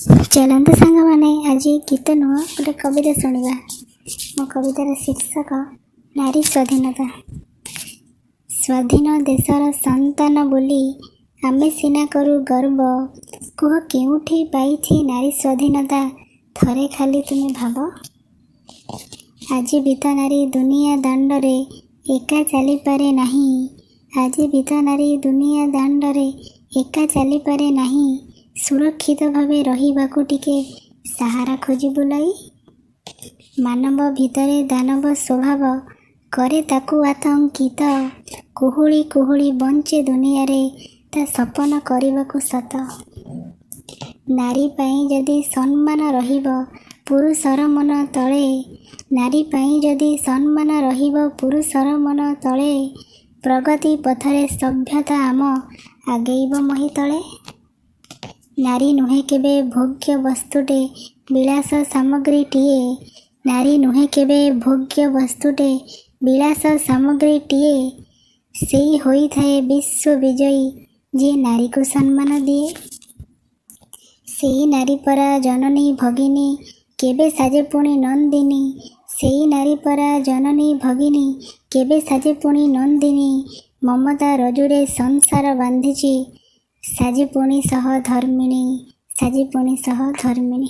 चलते सांग मैंने आज गीत नुह गोटे कविता शुणा। मो कवितार शीर्षक नारी स्वाधीनता। स्वाधीन देशर संतान बोली आमे सिना करू गर्व, कह केउठी पाइछि नारी स्वाधीनता, थरे खाली तुमे भाव। आज भी तो नारी दुनिया दांडरे एका चली पारे नहीं, आज भी तो नारी दुनिया दांडरे एका चली पारे नहीं, सुरक्षित भावे रहिबाकु टिके सहारा खोजी बुलाई। मानव भितरे दानव स्वभाव करे ताकु आतंकित, कुहुली कुहुली बंचे दुनिया रे ता सपन करबाकु सत। नारी पाई जदि सम्मान रहिबो पुरुषर मन तले, नारी पाई जदि सम्मान रहिबो पुरुषर मन तले, प्रगति पथरे सभ्यता आम आगेइब मही तले। नारी नुहे केबे भोग्य वस्तुटे विलास सामग्रीटीए, नारी नुहे केबे भोग्य वस्तुटे विलास सामग्रीटीए, सेई होई थाए विश्व विजयी जे नारी को सम्मान दिए। सेई नारी परा जननी भगिनी केबे साजे पुणी नंदिनी, सेई नारी परा जननी भगिनी केबे साजे पुणी नंदिनी, ममता रजुरे संसार बांधिची साजे पुणी सह धर्मिणी, साजे पुणी सह धर्मिणी।